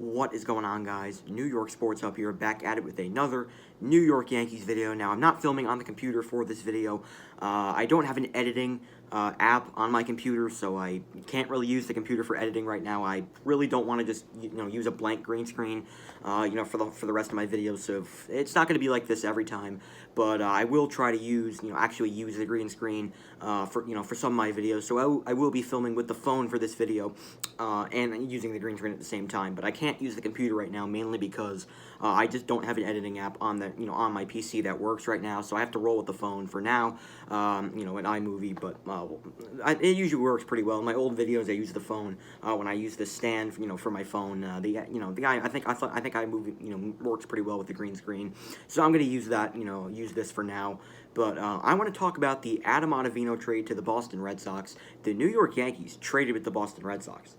What is going on, guys? New York Sports up here, back at it with another New York Yankees video. Now, I'm not filming on the computer for this video. I don't have an editing app on my computer, so I can't really use the computer for editing right now. I really don't want to just use a blank green screen for the rest of my videos. So it's not going to be like this every time, but I will try to use actually use the green screen for some of my videos. So I will be filming with the phone for this video and using the green screen at the same time. But I can't use the computer right now, mainly because I just don't have an editing app on on my PC that works right now. So I have to roll with the phone for now. An iMovie, but it usually works pretty well. In my old videos, I use the phone when I use the stand, for my phone. The guy, I think iMovie, works pretty well with the green screen. So I'm gonna use that, use this for now. But I want to talk about the Adam Ottavino trade to the Boston Red Sox. The New York Yankees traded with the Boston Red Sox.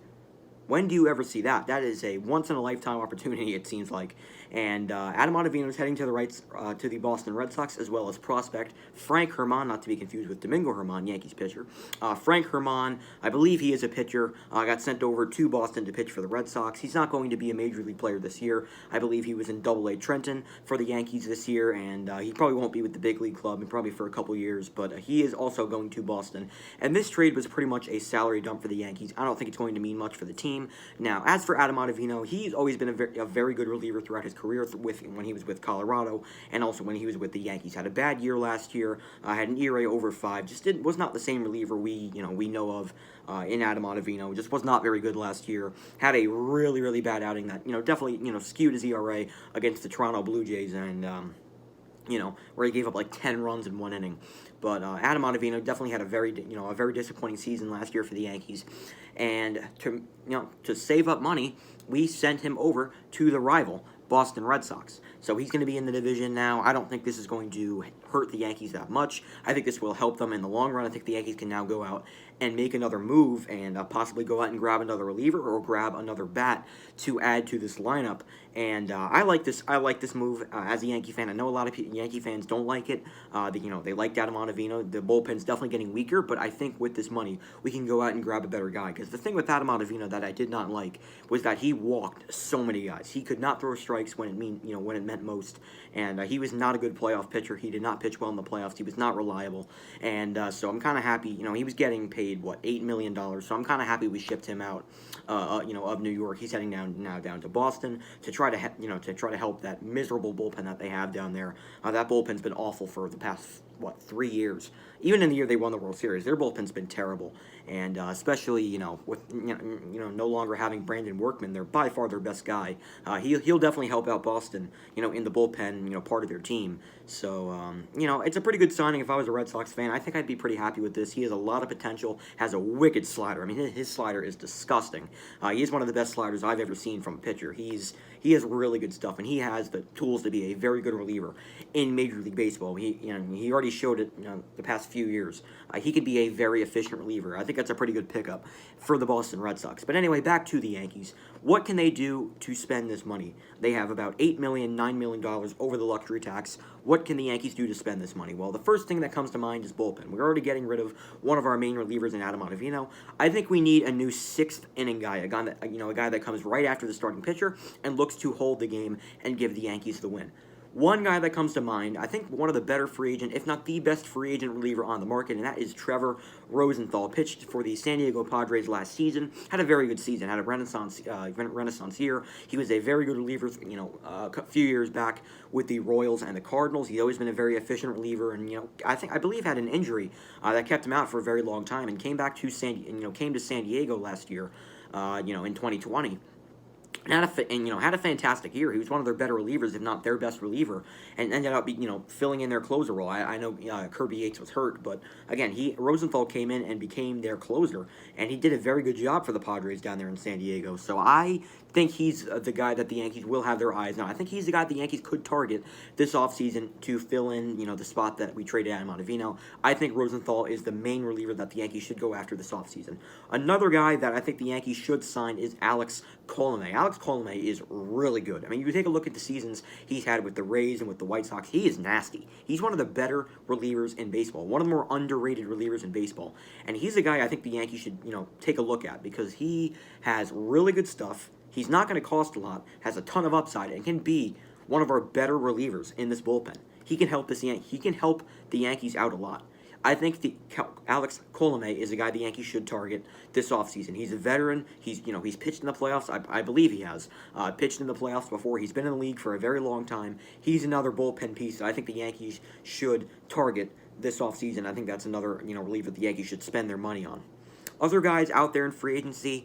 When do you ever see that? That is a once-in-a-lifetime opportunity, it seems like. And Adam Ottavino is heading to the Boston Red Sox, as well as prospect Frank Herman, not to be confused with Domingo Herman, Yankees pitcher. Frank Herman, I believe he is a pitcher, got sent over to Boston to pitch for the Red Sox. He's not going to be a major league player this year. I believe he was in Double-A Trenton for the Yankees this year, and he probably won't be with the big league club, and probably for a couple years, but he is also going to Boston. And this trade was pretty much a salary dump for the Yankees. I don't think it's going to mean much for the team. Now, as for Adam Ottavino, he's always been a very good reliever throughout his career, when he was with Colorado and also when he was with the Yankees. Had a bad year last year, had an ERA over 5, was not the same reliever we know of in Adam Ottavino. Just was not very good last year. Had a really bad outing that definitely skewed his ERA against the Toronto Blue Jays, and where he gave up like 10 runs in 1 inning. But Adam Ottavino definitely had a very disappointing season last year for the Yankees. And to save up money, we sent him over to the rival Boston Red Sox. So he's going to be in the division now. I don't think this is going to hurt the Yankees that much. I think this will help them in the long run. I think the Yankees can now go out and make another move and possibly go out and grab another reliever or grab another bat to add to this lineup. And I like this move as a Yankee fan. I know a lot of Yankee fans don't like it. They liked Adam Ottavino. The bullpen's definitely getting weaker, but I think with this money, we can go out and grab a better guy. Because the thing with Adam Ottavino that I did not like was that he walked so many guys. He could not throw strikes when it meant most, and he was not a good playoff pitcher. He did not pitch well in the playoffs. He was not reliable, and so I'm kind of happy. He was getting paid $8 million, so I'm kind of happy we shipped him out. Of New York. He's heading down to Boston to try to help that miserable bullpen that they have down there. That bullpen's been awful for the past 3 years. Even in the year they won the World Series, their bullpen's been terrible, and especially with no longer having Brandon Workman, they're by far their best guy. He'll definitely help out Boston, in the bullpen, part of their team. So it's a pretty good signing. If I was a Red Sox fan, I think I'd be pretty happy with this. He has a lot of potential, has a wicked slider. I mean, his slider is disgusting. He is one of the best sliders I've ever seen from a pitcher. He has really good stuff, and he has the tools to be a very good reliever in Major League Baseball. He already showed it the past few years. He could be a very efficient reliever. I think that's a pretty good pickup for the Boston Red Sox. But anyway, back to the Yankees. What can they do to spend this money? They have about $8 million, $9 million over the luxury tax. What can the Yankees do to spend this money? Well, the first thing that comes to mind is bullpen. We're already getting rid of one of our main relievers in Adam Ottavino. I think we need a new sixth inning guy, a guy that comes right after the starting pitcher and looks to hold the game and give the Yankees the win. One guy that comes to mind, I think one of the better free agent, if not the best free agent reliever on the market, and that is Trevor Rosenthal. Pitched for the San Diego Padres last season, had a very good season, had a renaissance year. He was a very good reliever, a few years back with the Royals and the Cardinals. He's always been a very efficient reliever, and I believe had an injury that kept him out for a very long time, and came back to San Diego last year, in 2020. Had a fantastic year. He was one of their better relievers, if not their best reliever, and ended up, filling in their closer role. I know Kirby Yates was hurt, but again, Rosenthal came in and became their closer, and he did a very good job for the Padres down there in San Diego. So I think he's the guy that the Yankees will have their eyes on. I think he's the guy the Yankees could target this offseason to fill in, the spot that we traded Adam Ottavino. I think Rosenthal is the main reliever that the Yankees should go after this offseason. Another guy that I think the Yankees should sign is Alex Colomé. Alex Colomé is really good. I mean, you take a look at the seasons he's had with the Rays and with the White Sox. He is nasty. He's one of the better relievers in baseball, one of the more underrated relievers in baseball. And he's a guy I think the Yankees should, take a look at because he has really good stuff. He's not going to cost a lot, has a ton of upside, and can be one of our better relievers in this bullpen. He can help he can help the Yankees out a lot. I think Alex Colomé is a guy the Yankees should target this offseason. He's a veteran. He's pitched in the playoffs. I believe he has pitched in the playoffs before. He's been in the league for a very long time. He's another bullpen piece that I think the Yankees should target this offseason. I think that's another reliever the Yankees should spend their money on. Other guys out there in free agency,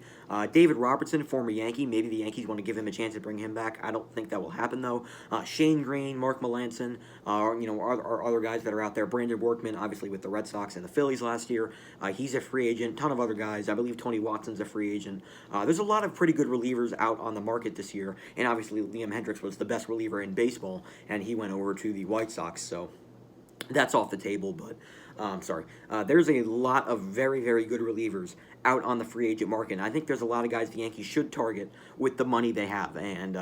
David Robertson, former Yankee. Maybe the Yankees want to give him a chance to bring him back. I don't think that will happen, though. Shane Green, Mark Melancon, are other guys that are out there. Brandon Workman, obviously with the Red Sox and the Phillies last year. He's a free agent. Ton of other guys. I believe Tony Watson's a free agent. There's a lot of pretty good relievers out on the market this year, and obviously Liam Hendricks was the best reliever in baseball, and he went over to the White Sox, so that's off the table, but there's a lot of very, very good relievers out on the free agent market, and I think there's a lot of guys the Yankees should target with the money they have. And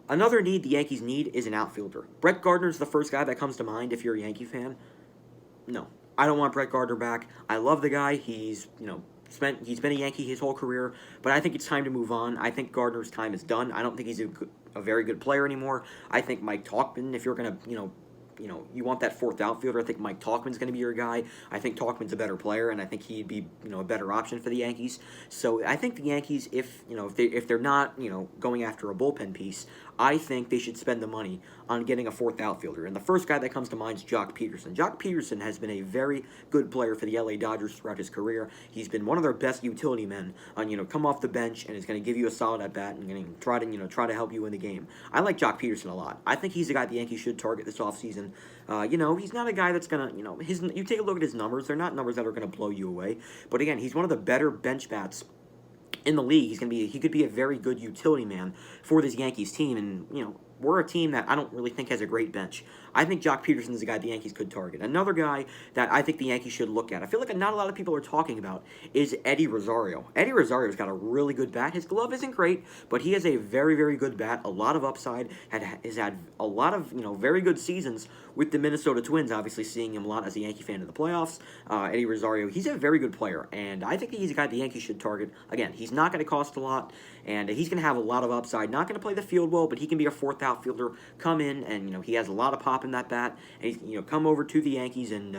another need the Yankees need is an outfielder. Brett Gardner's the first guy that comes to mind if you're a Yankee fan. No, I don't want Brett Gardner back. I love the guy. He's been a Yankee his whole career, but I think it's time to move on. I think Gardner's time is done. I don't think he's a very good player anymore. I think Mike Tauchman, if you're going to, you want that fourth outfielder, I think Mike Tauchman's going to be your guy. I think Tauchman's a better player, and I think he'd be, a better option for the Yankees. So I think the Yankees, if they're not, going after a bullpen piece, I think they should spend the money on getting a fourth outfielder. And the first guy that comes to mind is Jock Peterson. Jock Peterson has been a very good player for the LA Dodgers throughout his career. He's been one of their best utility men on, come off the bench and is going to give you a solid at bat and going to try to help you win the game. I like Jock Peterson a lot. I think he's a guy the Yankees should target this offseason. He's not a guy that's going to, you take a look at his numbers, they're not numbers that are going to blow you away. But again, he's one of the better bench bats in the league. He could be a very good utility man for this Yankees team, and we're a team that I don't really think has a great bench. I think Jock Peterson is a guy the Yankees could target. Another guy that I think the Yankees should look at, I feel like not a lot of people are talking about, is Eddie Rosario. Eddie Rosario's got a really good bat. His glove isn't great, but he has a very, very good bat, a lot of upside, has had a lot of, very good seasons with the Minnesota Twins, obviously seeing him a lot as a Yankee fan in the playoffs. Eddie Rosario, he's a very good player, and I think he's a guy the Yankees should target. Again, he's not going to cost a lot, and he's going to have a lot of upside. Not going to play the field well, but he can be a fourth outfielder, come in, and, he has a lot of pop in that bat, and he's, come over to the Yankees and,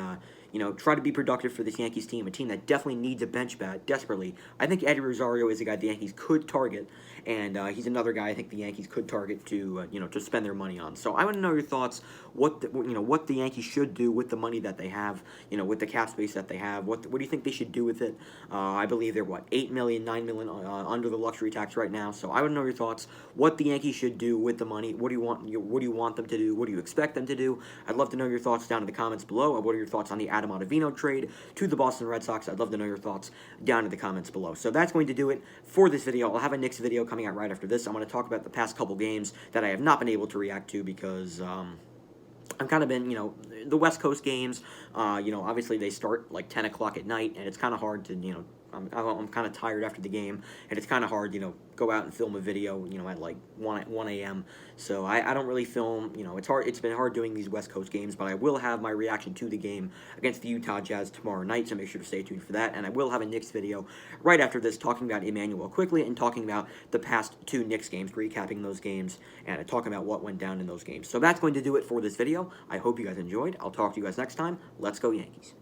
try to be productive for this Yankees team, a team that definitely needs a bench bat desperately. I think Eddie Rosario is a guy the Yankees could target, and he's another guy I think the Yankees could target to, to spend their money on. So I want to know your thoughts, what the Yankees should do with the money that they have, with the cap space that they have. What do you think they should do with it? I believe they're, $8 million, $9 million under the luxury tax right now. So I want to know your thoughts, what the Yankees should do with the money. What do you want them to do? What do you expect them to do? I'd love to know your thoughts down in the comments below. What are your thoughts on the Adam Ottavino trade to the Boston Red Sox? I'd love to know your thoughts down in the comments below. So that's going to do it for this video. I'll have a Knicks video coming out right after this. I'm going to talk about the past couple games that I have not been able to react to because I've kind of been, the West Coast games, obviously they start like 10 o'clock at night, and it's kind of hard to, I'm kind of tired after the game, and it's kind of hard, go out and film a video, at like 1 a.m. So I don't really film, it's been hard doing these West Coast games, but I will have my reaction to the game against the Utah Jazz tomorrow night, so make sure to stay tuned for that, and I will have a Knicks video right after this talking about Emmanuel quickly and talking about the past two Knicks games, recapping those games, and talking about what went down in those games. So that's going to do it for this video. I hope you guys enjoyed. I'll talk to you guys next time. Let's go Yankees.